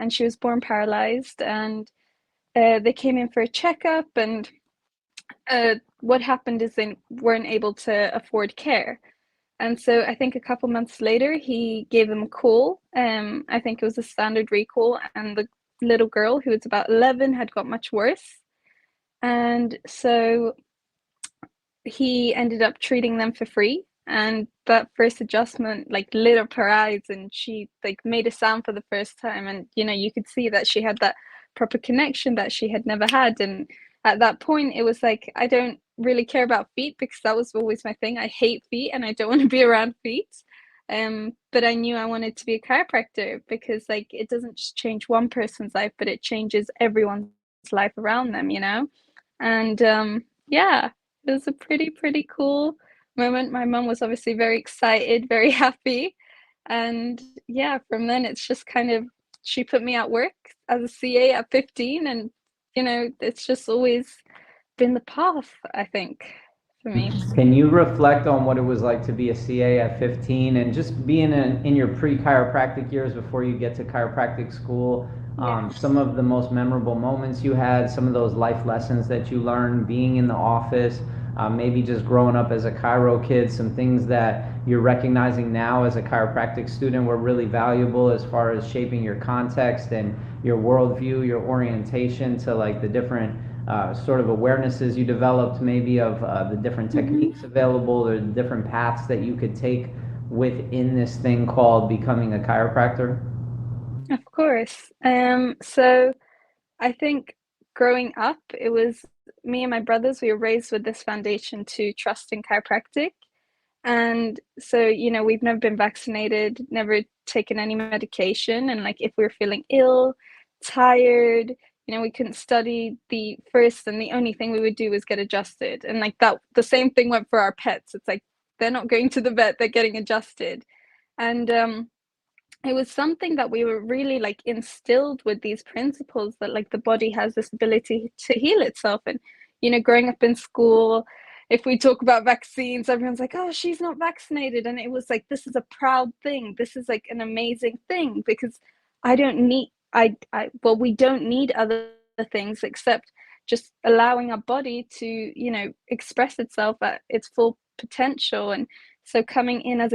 and she was born paralyzed. And they came in for a checkup, and what happened is they weren't able to afford care. And so I think a couple months later, he gave them a call. I think it was a standard recall, and the little girl, who was about 11, had got much worse. And so he ended up treating them for free. And that first adjustment like lit up her eyes, and she like made a sound for the first time. And you could see that she had that proper connection that she had never had. And at that point, it was like, I don't really care about feet, because that was always my thing. I hate feet and I don't want to be around feet. But I knew I wanted to be a chiropractor, because like it doesn't just change one person's life, but it changes everyone's life around them. And yeah, it was a pretty cool moment. My mum was obviously very excited, very happy. And yeah, from then it's just kind of, she put me at work as a CA at 15, and it's just always been the path, I think, for me. Can you reflect on what it was like to be a CA at 15 and just being in your pre-chiropractic years before you get to chiropractic school? Yeah. Some of the most memorable moments you had, some of those life lessons that you learned being in the office, maybe just growing up as a chiro kid, some things that you're recognizing now as a chiropractic student were really valuable as far as shaping your context and your worldview, your orientation to like the different sort of awarenesses you developed, maybe of the different techniques available or the different paths that you could take within this thing called becoming a chiropractor? Of course. So I think growing up, it was me and my brothers, we were raised with this foundation to trust in chiropractic. And so, we've never been vaccinated, never taken any medication. And like, if we were feeling ill, tired, we couldn't study, the first and the only thing we would do was get adjusted. And like that, the same thing went for our pets. It's like, they're not going to the vet, they're getting adjusted. And it was something that we were really like instilled with these principles, that like the body has this ability to heal itself. And growing up in school, if we talk about vaccines, everyone's like, oh, she's not vaccinated. And it was like, this is a proud thing, this is like an amazing thing, because I don't need well, we don't need other things except just allowing our body to express itself at its full potential. And so coming in as